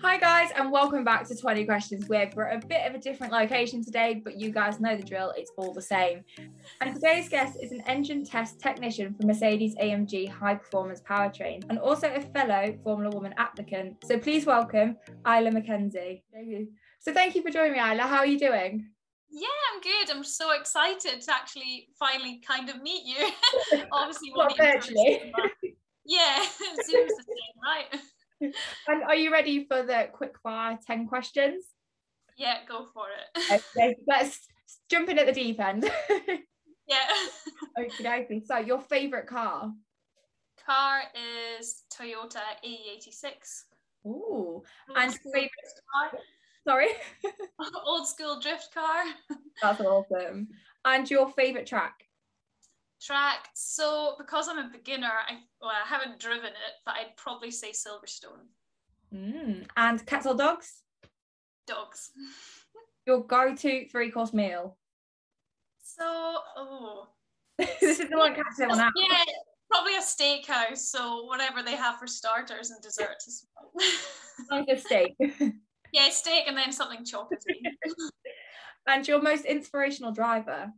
Hi guys, and welcome back to 20 Questions With. We're at a bit of a different location today, but you guys know the drill, it's all the same. And today's guest is an engine test technician for Mercedes AMG high performance powertrain and also a fellow Formula Woman applicant. So please welcome Isla Mackenzie. So thank you for joining me, Isla. How are you doing? Yeah, I'm good. I'm so excited to actually finally kind of meet you. Obviously, Not virtually. Yeah, Zoom's the same, right? And are you ready for the quick fire 10 questions? Yeah, go for it. Okay, let's jump in at the deep end. Yeah. Okay. So your favourite car? Car is Toyota AE86. Ooh. And favourite car? Sorry? Old school drift car. That's awesome. And your favourite track? Track. So because I'm a beginner, I haven't driven it, but I'd probably say Silverstone. And cats or dogs? Dogs. Your go-to 3-course meal? This is the one catching everyone out. Yeah, probably a steakhouse. So whatever they have for starters and desserts as well. Like a steak. Yeah, steak and then something chocolatey. And your most inspirational driver?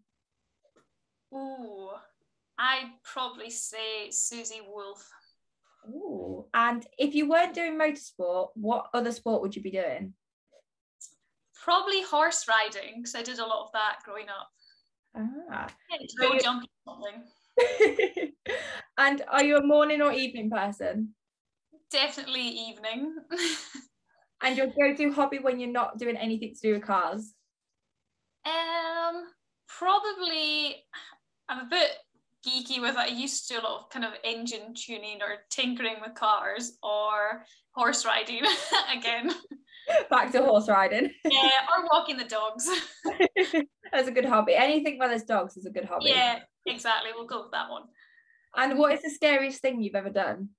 Ooh, I'd probably say Susie Wolf. Ooh. And if you weren't doing motorsport, what other sport would you be doing? Probably horse riding, because I did a lot of that growing up. So jumping something. And are you a morning or evening person? Definitely evening. And your go-to hobby when you're not doing anything to do with cars? Probably, I'm a bit geeky with it. I used to do a lot of kind of engine tuning or tinkering with cars or horse riding again. Back to horse riding. Yeah, or walking the dogs. That's a good hobby. Anything where there's dogs is a good hobby. Yeah, exactly. We'll go with that one. And what is the scariest thing you've ever done?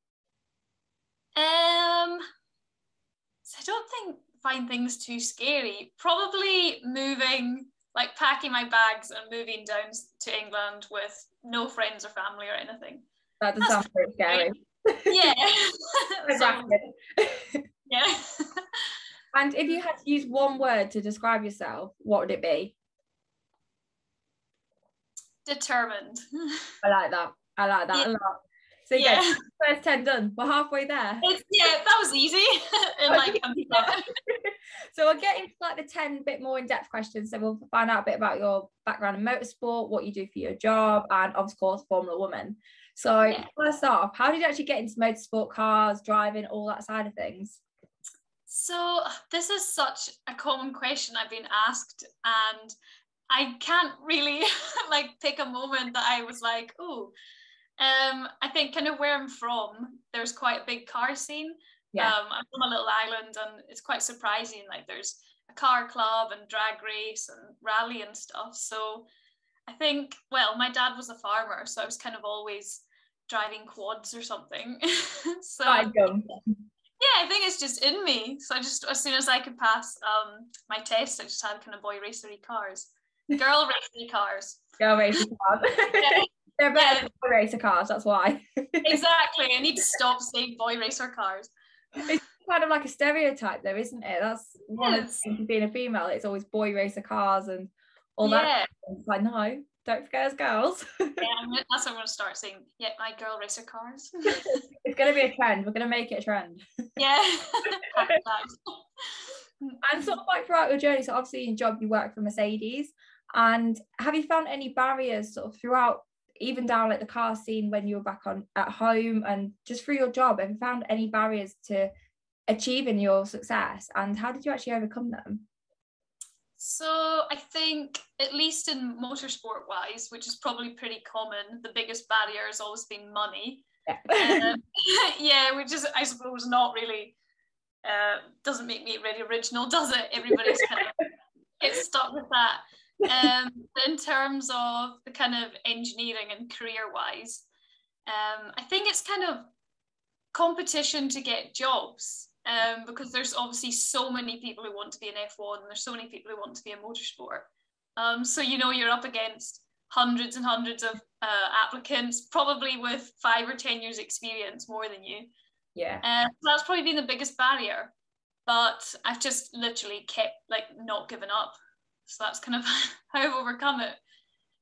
So I don't find things too scary. Probably moving, like packing my bags and moving down to England with no friends or family or anything. That doesn't sound very scary. Yeah. Yeah. And if you had to use one word to describe yourself, what would it be? Determined. I like that a lot. So yeah, first 10 done. We're halfway there. That was easy. So we'll get into like the 10 bit more in-depth questions. So we'll find out a bit about your background in motorsport, what you do for your job, and of course Formula Woman. So first off, how did you actually get into motorsport, cars, driving, all that side of things? So this is such a common question I've been asked, and I can't really pick a moment that I was like, oh. I think kind of where I'm from, there's quite a big car scene. Yeah. I'm from a little island, and it's quite surprising. Like there's a car club and drag race and rally and stuff. So I think, well, my dad was a farmer, so I was kind of always driving quads or something. So I think it's just in me. So I just, as soon as I could pass my test, I just had kind of boy racery cars, girl racery cars. Girl racery cars. They're better than boy racer cars, that's why. Exactly. I need to stop saying boy racer cars. It's kind of like a stereotype though, isn't it? That's one of the things of being a female. It's always boy racer cars and all that. It's like, no, don't forget us girls. Yeah, that's what I'm going to start saying. Yeah, my girl racer cars. It's going to be a trend. We're going to make it a trend. Yeah. And sort of like throughout your journey, so obviously in your job you work for Mercedes, and have you found any barriers sort of throughout, even down like the car scene when you were back at home and just through your job, have you found any barriers to achieving your success, and how did you actually overcome them? So I think, at least in motorsport wise, which is probably pretty common, the biggest barrier has always been money. Yeah. Which is, I suppose, not really doesn't make me really original, does it? Everybody's kind of gets stuck with that. In terms of the kind of engineering and career wise, I think it's kind of competition to get jobs, because there's obviously so many people who want to be in F1 and there's so many people who want to be in motorsport. So you're up against hundreds and hundreds of applicants, probably with 5 or 10 years experience more than you. Yeah. So that's probably been the biggest barrier. but I've just literally kept like not given up. So that's kind of how I've overcome it.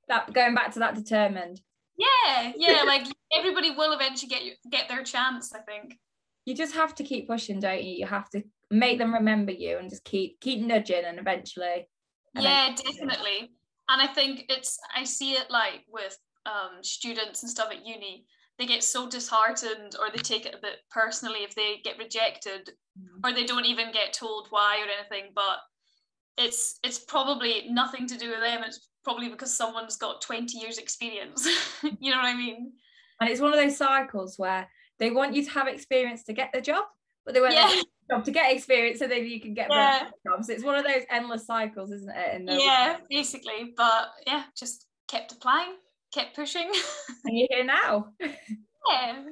That going back to that determined. Yeah, like everybody will eventually get their chance, I think. You just have to keep pushing, don't you? You have to make them remember you and just keep nudging, and eventually. Yeah, definitely. And I think I see it like with students and stuff at uni. They get so disheartened, or they take it a bit personally if they get rejected, or they don't even get told why or anything. But it's probably nothing to do with them. It's probably because someone's got 20 years experience. You know what I mean? And it's one of those cycles where they want you to have experience to get the job, but they want the job to get experience so then you can get the job. So it's one of those endless cycles, isn't it? Basically. But yeah, just kept applying, kept pushing. And you're here now. Yeah.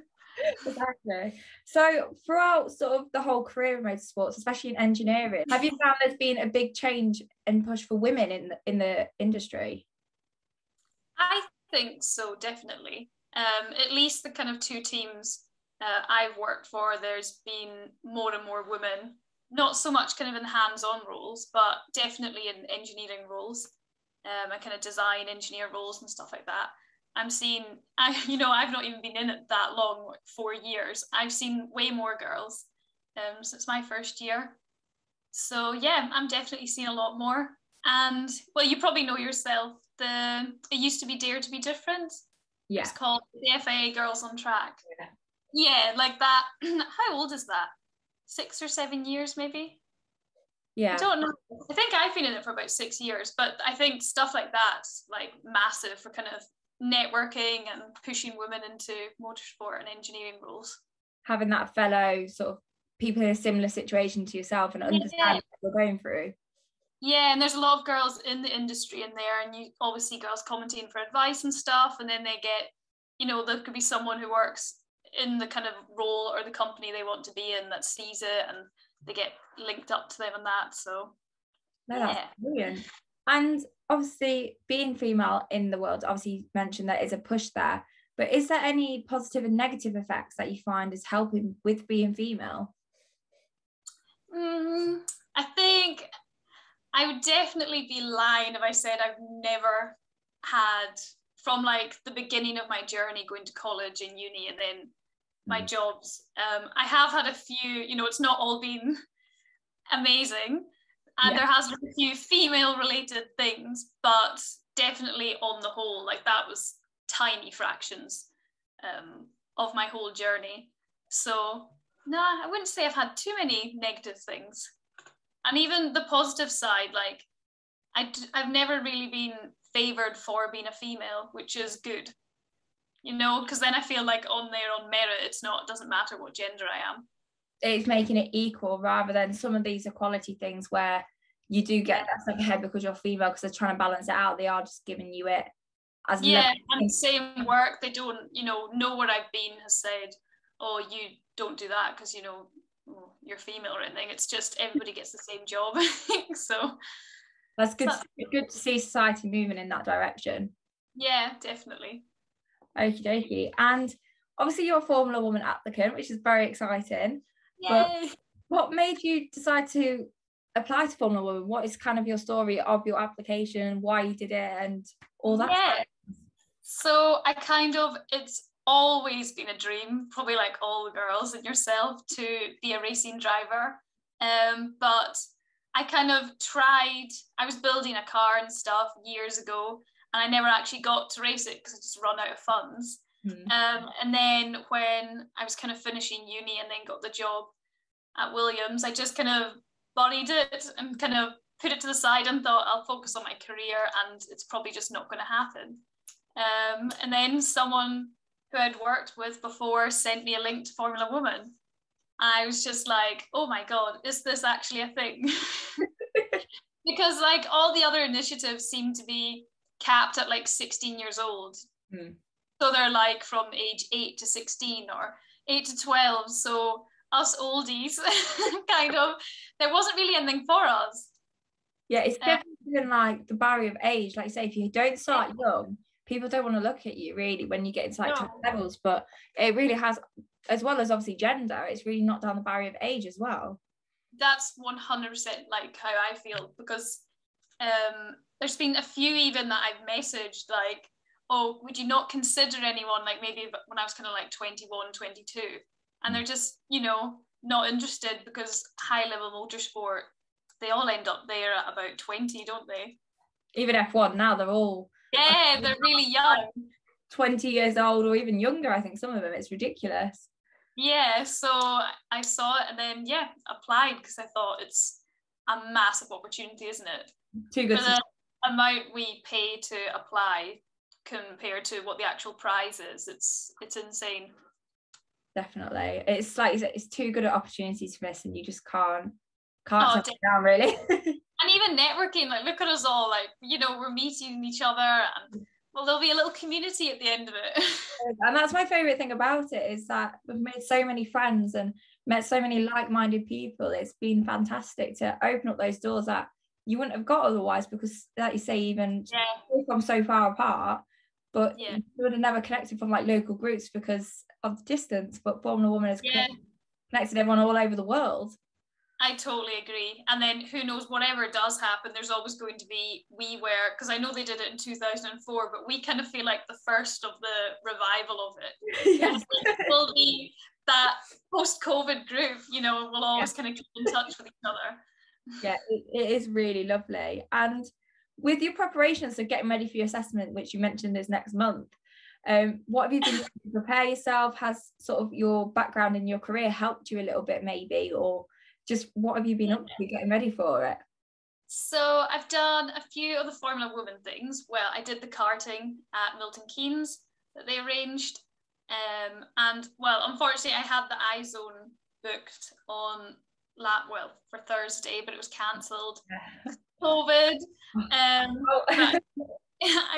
Exactly. So throughout sort of the whole career in motorsports, especially in engineering, have you found there's been a big change and push for women in the industry? I think so, definitely. At least the kind of two teams I've worked for, there's been more and more women, not so much kind of in hands-on roles, but definitely in engineering roles, and kind of design engineer roles and stuff like that. I'm seeing, I've not even been in it that long, like 4 years. I've seen way more girls since my first year. So yeah, I'm definitely seeing a lot more. And well, you probably know yourself, it used to be Dare to be Different. Yeah. It's called the FIA Girls on Track. Yeah, like that. How old is that? 6 or 7 years, maybe? Yeah. I don't know. I think I've been in it for about 6 years, but I think stuff like that's like massive for kind of networking and pushing women into motorsport and engineering roles. Having that fellow sort of people in a similar situation to yourself and understand what you're going through. Yeah, and there's a lot of girls in the industry in there, and you always see girls commenting for advice and stuff, and then they get, there could be someone who works in the kind of role or the company they want to be in that sees it, and they get linked up to them and that. So that's brilliant. And obviously being female in the world, obviously you mentioned that is a push there, but is there any positive and negative effects that you find is helping with being female? I think I would definitely be lying if I said I've never had, from like the beginning of my journey going to college and uni and then my jobs, I have had a few, it's not all been amazing, and there has been a few female related things, but definitely on the whole, like that was tiny fractions of my whole journey. So no, I wouldn't say I've had too many negative things. And even the positive side, like I've never really been favoured for being a female, which is good, because then I feel like on merit, it doesn't matter what gender I am. It's making it equal rather than some of these equality things where you do get that step ahead because you're female, because they're trying to balance it out. They are just giving you it as and same work. They don't, know where I've been has said, oh, you don't do that because you're female or anything. It's just everybody gets the same job. So that's good. It's good to see society moving in that direction. Yeah, definitely. Okie dokie. And obviously you're a Formula Woman applicant, which is very exciting. Yay. But what made you decide to apply to Formula Woman? What is kind of your story of your application, why you did it and all that stuff? So it's always been a dream, probably like all the girls and yourself, to be a racing driver. But I kind of tried, I was building a car and stuff years ago, and I never actually got to race it because I just run out of funds. And then when I was kind of finishing uni and then got the job at Williams, I just kind of buried it and kind of put it to the side and thought I'll focus on my career, and it's probably just not going to happen. And then someone who I'd worked with before sent me a link to Formula Woman. I was just like, oh my God, is this actually a thing? Because like all the other initiatives seem to be capped at like 16 years old. So they're like from age 8 to 16 or 8 to 12. So us oldies, kind of, there wasn't really anything for us. Yeah, it's definitely like the barrier of age. Like you say, if you don't start young, people don't want to look at you really when you get into like top levels. But it really has, as well as obviously gender, it's really knocked down the barrier of age as well. that's 100% like how I feel, because there's been a few even that I've messaged like, oh, would you not consider anyone, like maybe when I was kind of like 21, 22, and they're just, you know, not interested, because high level motorsport, they all end up there at about 20, don't they? Even F1 now, they're all, yeah, they're really young, 20 years old or even younger. I think some of them, it's ridiculous. Yeah, so I saw it and then applied, because I thought it's a massive opportunity, isn't it? Too good for the amount we pay to apply compared to what the actual prize is. It's insane. Definitely. It's like it's too good at opportunities to miss, and you just can't turn it down, really. And even networking, like look at us all, like, you know, we're meeting each other, and well, there'll be a little community at the end of it. And that's my favorite thing about it, is that we've made so many friends and met so many like-minded people. It's been fantastic to open up those doors that you wouldn't have got otherwise, because like you say, even from so far apart, but you would have never connected from like local groups because of the distance. But Formula Woman has connected everyone all over the world. I totally agree. And then who knows, whatever does happen, there's always going to be, because I know they did it in 2004, but we kind of feel like the first of the revival of it. Yes. We'll be that post-COVID group, you know, we'll always kind of keep in touch with each other. Yeah, it is really lovely. And with your preparations, so getting ready for your assessment, which you mentioned is next month, what have you been doing to prepare yourself? Has sort of your background in your career helped you a little bit maybe, or just what have you been up to getting ready for it? So I've done a few of the Formula Woman things. Well, I did the karting at Milton Keynes that they arranged. And well, unfortunately I had the iZone booked on for Thursday, but it was cancelled. COVID. I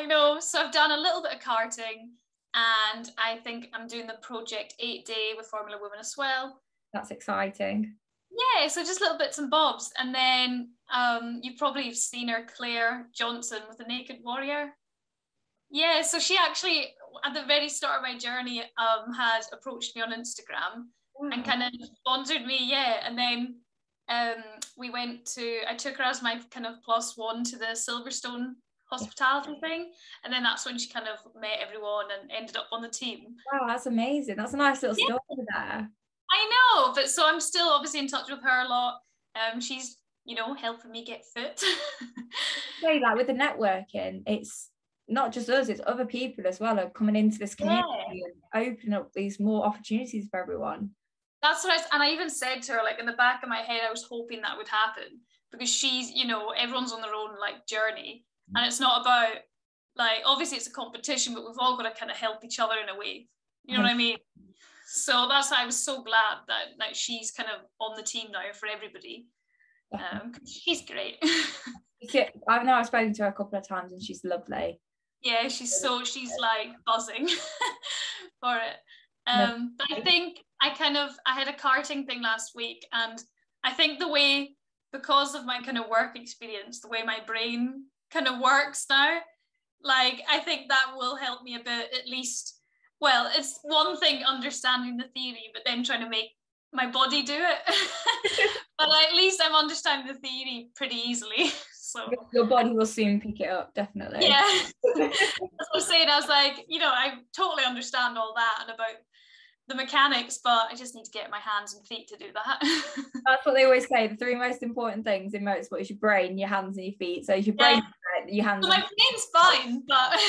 know. So I've done a little bit of karting, and I think I'm doing the Project 8-day with Formula Women as well. That's exciting. Yeah, so just little bits and bobs. And then you probably have seen her, Claire Johnson, with the Naked Warrior. Yeah, so she actually, at the very start of my journey, had approached me on Instagram and kind of sponsored me, and then I took her as my kind of +1 to the Silverstone hospitality thing, and then that's when she kind of met everyone and ended up on the team. Wow, that's amazing. That's a nice little story there. I know, but so I'm still obviously in touch with her a lot. She's, you know, helping me get fit. Say that with the networking, it's not just us, it's other people as well are coming into this community and opening up these more opportunities for everyone. That's what I even said to her, like in the back of my head, I was hoping that would happen, because she's, you know, everyone's on their own like journey, and it's not about like, obviously it's a competition, but we've all got to kind of help each other in a way. You know what I mean? So that's why I was so glad that like she's kind of on the team now for everybody. She's great. I know I've spoken to her a couple of times and she's lovely. Yeah, she's like buzzing for it. But I think I had a karting thing last week, and I think because of my kind of work experience, the way my brain kind of works now, like I think that will help me a bit, at least. Well, it's one thing understanding the theory, but then trying to make my body do it. But at least I'm understanding the theory pretty easily. So your body will soon pick it up, definitely. Yeah. That's what I'm saying. I was like, you know, I totally understand all that and about the mechanics, but I just need to get my hands and feet to do that. That's what they always say. The 3 most important things in motorsport is your brain, your hands, and your feet. So if your brain, your hands. So my brain's fine, but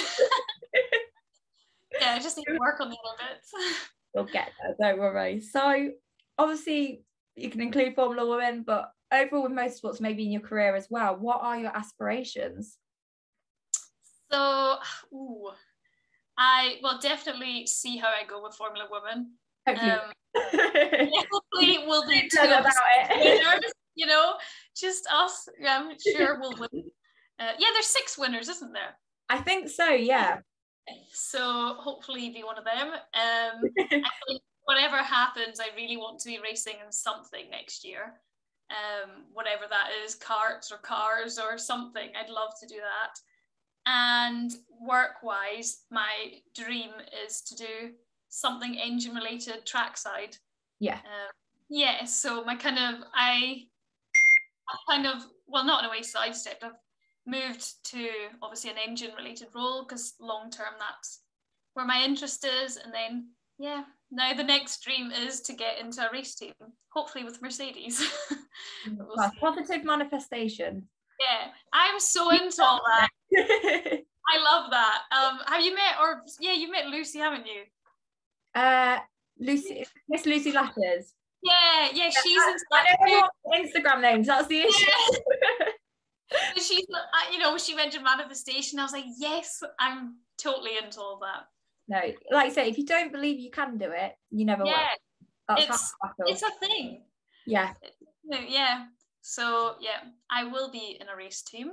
I just need to work on the other bits. We'll get there, don't worry. So obviously you can include Formula Women, but overall with motorsports, maybe in your career as well, what are your aspirations? So, I will definitely see how I go with Formula Women. Hopefully we'll be 2 winners, you know, just us. Yeah, I'm sure we'll win. There's 6 winners, isn't there? I think so, yeah. So hopefully be one of them. I think whatever happens, I really want to be racing in something next year. Whatever that is, karts or cars or something. I'd love to do that. And work-wise, my dream is to do something engine-related trackside. Yeah. So my kind of, I I've kind of, well, not in a way sidestepped, I've moved to obviously an engine related role because long term that's where my interest is. And then, yeah, now the next dream is to get into a race team, hopefully with Mercedes. Well, positive manifestation. Yeah, I'm so into all that. I love that. Have you met, you met Lucy, haven't you? Lucy, Miss Lucy Latters. Yeah, she's Instagram names. That's the issue. Yeah. She's, she mentioned manifestation. I was like, yes, I'm totally into all that. No, like I say, if you don't believe you can do it, you never will. It's a thing. Yeah. Yeah. So yeah, I will be in a race team.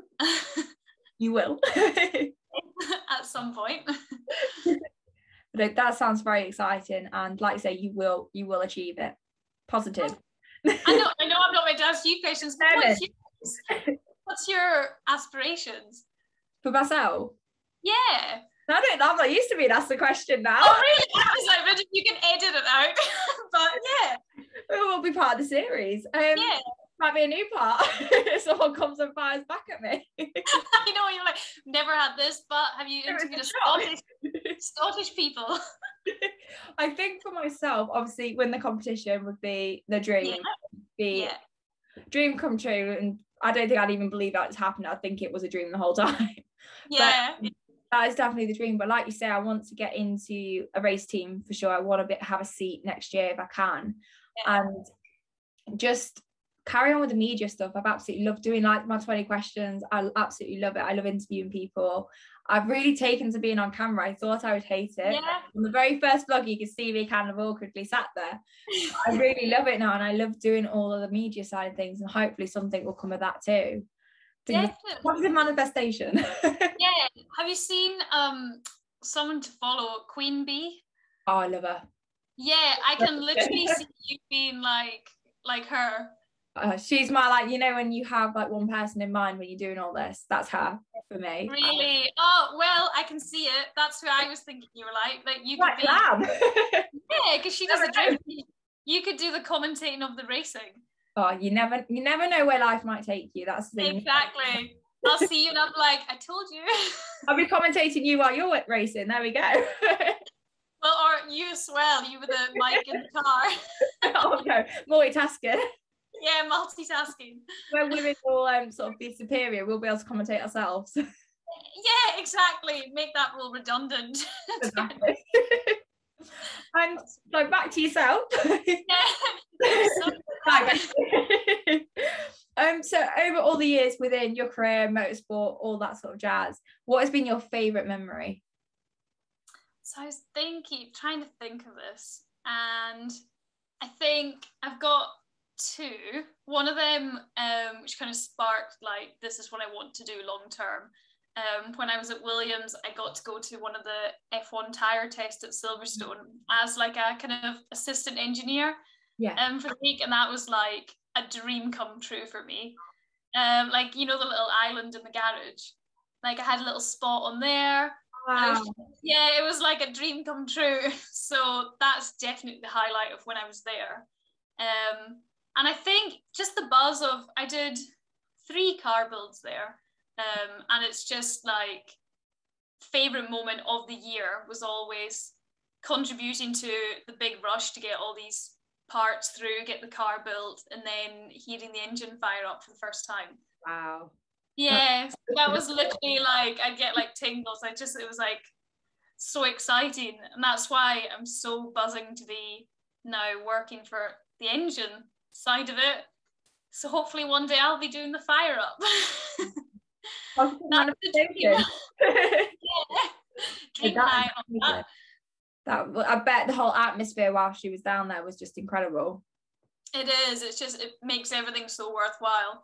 You will. At some point. But that sounds very exciting, and like I say, you will achieve it. Positive. I know I'm not meant to ask you questions, but what's your aspirations? For myself? Yeah. I'm not used to being asked the question now. Oh really? I was like, but you can edit it out. But yeah. It will be part of the series. Yeah. Might be a new part. Someone comes and fires back at me. I know, you're like, never had this, but have you interviewed Scottish people? I think for myself, obviously, win the competition would be the dream. Dream come true, and I don't think I'd even believe that it's happened. I think it was a dream the whole time. Yeah. But that is definitely the dream. But like you say, I want to get into a race team for sure. I want to have a seat next year if I can. Yeah. And just carry on with the media stuff. I've absolutely loved doing like my 20 questions. I absolutely love it. I love interviewing people. I've really taken to being on camera. I thought I would hate it. Yeah. On the very first vlog, you could see me kind of awkwardly sat there. I really love it now, and I love doing all of the media side of things, and hopefully something will come of that too. Positive manifestation. Yeah. Have you seen someone to follow, Queen Bee? Oh, I love her. Yeah, I can literally see you being like her. She's my, like, when you have like one person in mind when you're doing all this, that's her for me. Really? Oh, well, I can see it. That's who I was thinking you were like you could be. Yeah, because she does the drift. You could do the commentating of the racing. Oh, you never know where life might take you. That's the thing. Exactly. I'll see you and I'm like, I told you. I'll be commentating you while you're racing. There we go. Well, or you as well. You with the mic in the car. Oh no, multitasking. Yeah, multitasking. When women will sort of be superior, we'll be able to commentate ourselves. Yeah, exactly. Make that rule redundant. Exactly. And so back to yourself. So over all the years within your career, motorsport, all that sort of jazz, what has been your favourite memory? So I was trying to think of this, and I think I've got two. One of them, which kind of sparked like, this is what I want to do long term. When I was at Williams, I got to go to one of the F1 tyre tests at Silverstone as like a kind of assistant engineer for the week, and that was like a dream come true for me. Like, the little island in the garage, like I had a little spot on there. Wow. It was like a dream come true. So that's definitely the highlight of when I was there. And I think just the buzz of, I did 3 car builds there. And it's just like, favorite moment of the year was always contributing to the big rush to get all these parts through, get the car built, and then hearing the engine fire up for the first time. Wow. Yeah, that was literally like, I'd get like tingles. It was like so exciting. And that's why I'm so buzzing to be now working for the engine side of it. So hopefully one day I'll be doing the fire up. I bet the whole atmosphere while she was down there was just incredible. It is. It's just, it makes everything so worthwhile.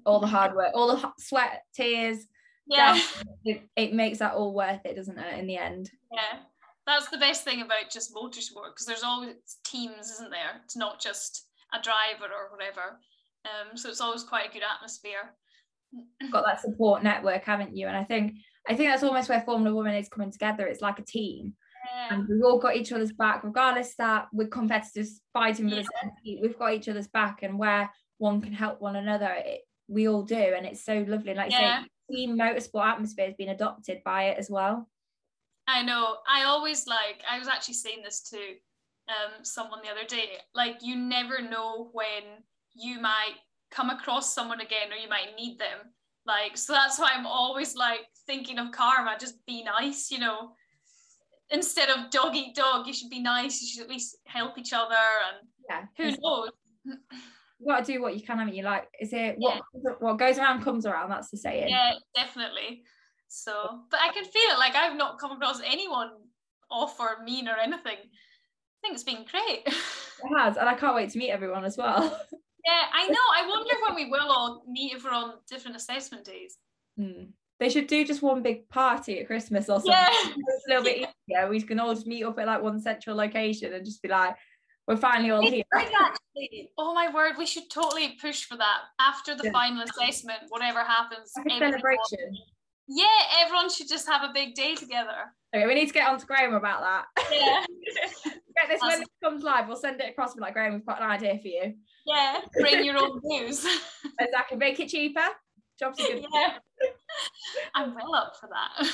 All the hard work, all the sweat, tears. Yeah. It makes that all worth it, doesn't it, in the end? Yeah. That's the best thing about just motorsport, because there's always teams, isn't there? It's not just a driver or whatever. So it's always quite a good atmosphere. Got that support network, haven't you? And I think that's almost where Formula One is coming together. It's like a team. Yeah. And we've all got each other's back, regardless that we're competitors fighting for the same seat. We've got each other's back, and where one can help one another. We all do, and it's so lovely. Like you say, the motorsport atmosphere has been adopted by it as well. I know. I was actually saying this to someone the other day, like you never know when you might come across someone again, or you might need them. Like, so that's why I'm always like thinking of karma, just be nice, you know. Instead of dog eat dog, you should be nice, you should at least help each other, and who knows. You got to do what you can. I mean, you like, is it what goes around comes around? That's the saying. Yeah, definitely. So, but I can feel it. Like I've not come across anyone off or mean or anything. I think it's been great. It has, and I can't wait to meet everyone as well. Yeah, I know. I wonder when we will all meet if we're on different assessment days. They should do just one big party at Christmas or something. Yeah. It's a little bit easier. We can all just meet up at like one central location and just be like, we're finally all here. Actually, oh my word, we should totally push for that. After the final assessment, whatever happens. Like a celebration. Yeah, everyone should just have a big day together. Okay, we need to get on to Graham about that. Yeah. Get this when it comes live, we'll send it across and be like, Graham, we've got an idea for you. Yeah, bring your own booze. Exactly, make it cheaper. Jobs are good. Yeah. I'm well up for that.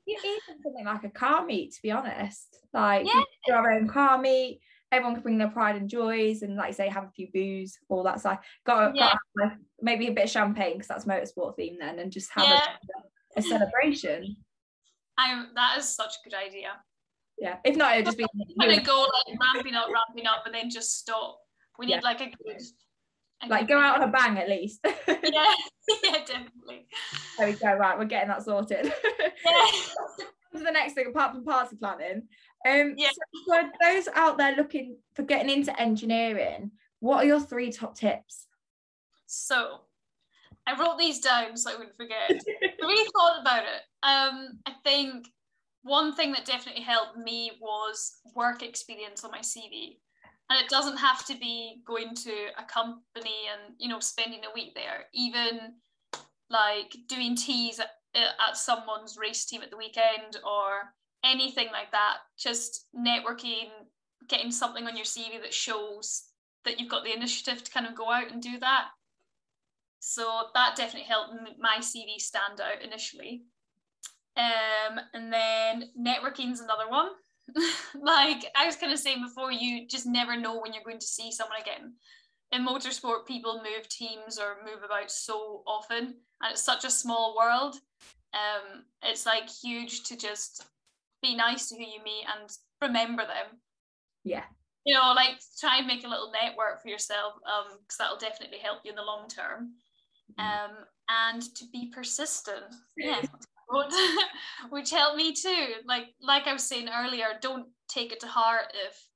Even something like a car meet, to be honest. Like, do our own car meet. Everyone can bring their pride and joys, and like say, have a few booze, all that side. Got to have, like, maybe a bit of champagne because that's motorsport theme then, and just have a celebration. That is such a good idea. Yeah, if not, it'll just be gonna go like ramping up, and then just stop. We need like a good. Like go out on a bang at least. Yeah, definitely. There we go. Right, we're getting that sorted. Yeah. To the next thing, apart from party planning. So for those out there looking for getting into engineering, what are your 3 top tips? So I wrote these down so I wouldn't forget. I really thought about it. I think one thing that definitely helped me was work experience on my CV. And it doesn't have to be going to a company and, you know, spending a week there. Even like doing teas at someone's race team at the weekend or anything like that. Just networking, getting something on your CV that shows that you've got the initiative to kind of go out and do that. So that definitely helped my CV stand out initially. And then networking is another one. Like I was kind of saying before, you just never know when you're going to see someone again. In motorsport, people move teams or move about so often, and it's such a small world. It's like huge to just be nice to who you meet and remember them. Yeah. You know, like try and make a little network for yourself, because that'll definitely help you in the long term. And to be persistent. Yeah. Which helped me too. Like I was saying earlier, don't take it to heart if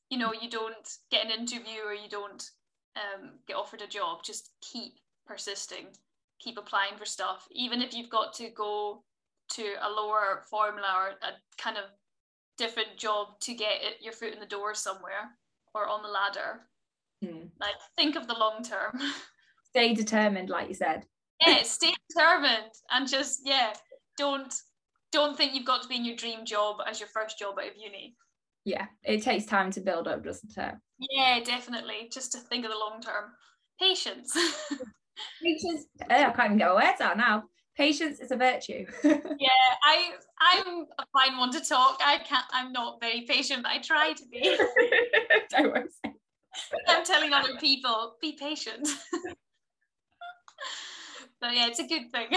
you know you don't get an interview or you don't get offered a job. Just keep persisting, keep applying for stuff, even if you've got to go to a lower formula or a kind of different job to get your foot in the door somewhere or on the ladder. Like think of the long term. Stay determined, like you said. Yeah, stay determined and just don't think you've got to be in your dream job as your first job out of uni. Yeah, it takes time to build up, doesn't it? Yeah, definitely. Just to think of the long term. Patience. Patience. I can't even get my words out now. Patience is a virtue. Yeah, I'm a fine one to talk. I'm not very patient, but I try to be. Don't worry. I'm telling other people, be patient. But yeah, it's a good thing.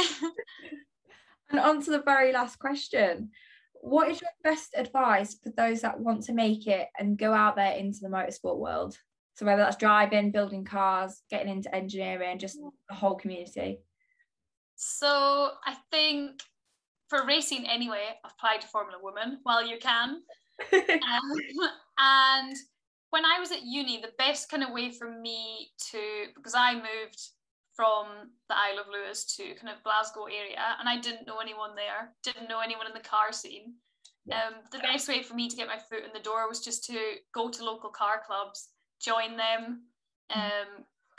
And on to the very last question. What is your best advice for those that want to make it and go out there into the motorsport world? So whether that's driving, building cars, getting into engineering, just the whole community. So I think for racing anyway, apply to Formula Woman while you can. And when I was at uni, the best kind of way for me because I moved from the Isle of Lewis to kind of Glasgow area, and I didn't know anyone there, didn't know anyone in the car scene. The best way for me to get my foot in the door was just to go to local car clubs, join them,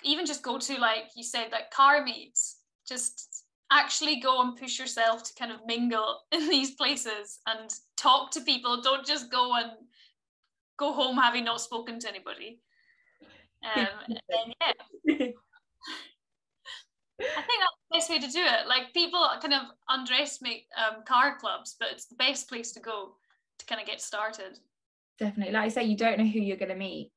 even just go to, like you said, like car meets, just actually go and push yourself to kind of mingle in these places and talk to people. Don't just go and go home having not spoken to anybody. And yeah. best way to do it. Like, people kind of underestimate car clubs, but it's the best place to go to kind of get started. Definitely. Like I say, you don't know who you're going to meet.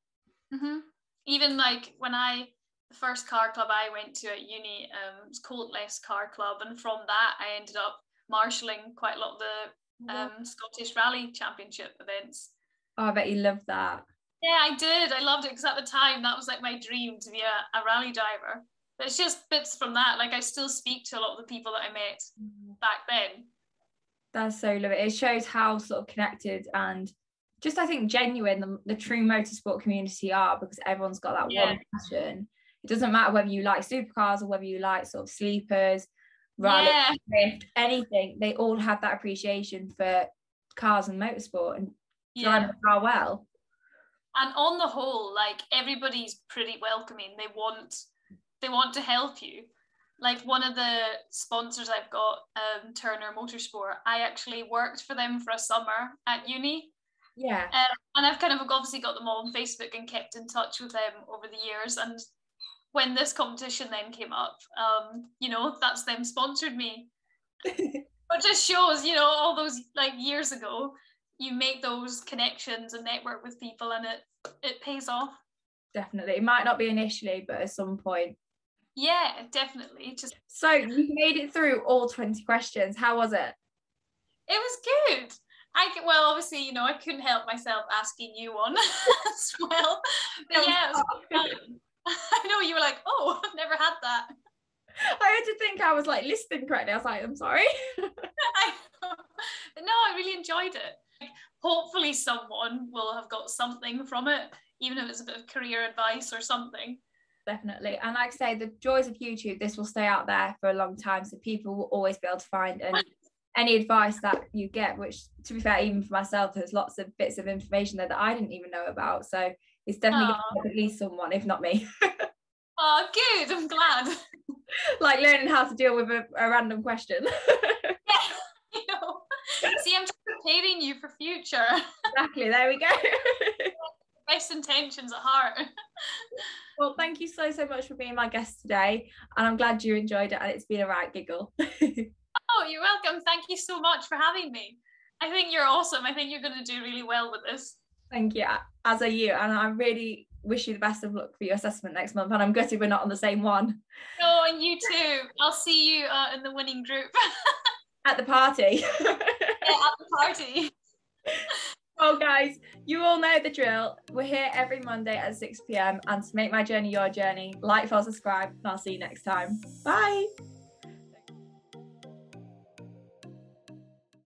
Even like the first car club I went to at uni, it was Coatless Car Club, and from that I ended up marshalling quite a lot of the Scottish Rally Championship events. Oh, I bet you loved that. Yeah, I did. I loved it because at the time that was like my dream, to be a rally driver. But it's just bits from that. Like, I still speak to a lot of the people that I met back then. That's so lovely. It shows how sort of connected and just, I think, genuine the true motorsport community are, because everyone's got that one passion. It doesn't matter whether you like supercars or whether you like sort of sleepers, rally, drift, anything. They all have that appreciation for cars and motorsport and driving a car well. And on the whole, like, everybody's pretty welcoming. They want to help you. Like, one of the sponsors I've got, Turner Motorsport, I actually worked for them for a summer at uni. Yeah. And I've kind of obviously got them all on Facebook and kept in touch with them over the years. And when this competition then came up, you know, that's them sponsored me. But just shows, you know, all those like years ago, you make those connections and network with people, and it pays off. Definitely. It might not be initially, but at some point. Yeah, definitely. So you made it through all 20 questions. How was it? It was good. Well, obviously, you know, I couldn't help myself asking you one as well. But yeah, it was fun. I know, you were like, oh, I've never had that. I had to think I was like listening correctly. I was like, I'm sorry. No, I really enjoyed it. Like, hopefully someone will have got something from it, even if it's a bit of career advice or something. Definitely. And like I say, the joys of YouTube, this will stay out there for a long time, so people will always be able to find any advice that you get, which, to be fair, even for myself, there's lots of bits of information there that I didn't even know about. So it's definitely going to help at least someone, if not me. Oh, good. I'm glad. Like learning how to deal with a random question. Yeah, you know. See, I'm just preparing you for future. Exactly. There we go. Best intentions at heart. Well, thank you so much for being my guest today, and I'm glad you enjoyed it, and it's been a right giggle. Oh, you're welcome. Thank you so much for having me. I think you're awesome. I think you're going to do really well with this. Thank you, as are you, and I really wish you the best of luck for your assessment next month, and I'm gutted we're not on the same one. Oh, and you too. I'll see you in the winning group. At the party. Yeah, at the party. Well, guys, you all know the drill. We're here every Monday at 6 p.m, and to make my journey your journey, like, follow, subscribe, and I'll see you next time. Bye.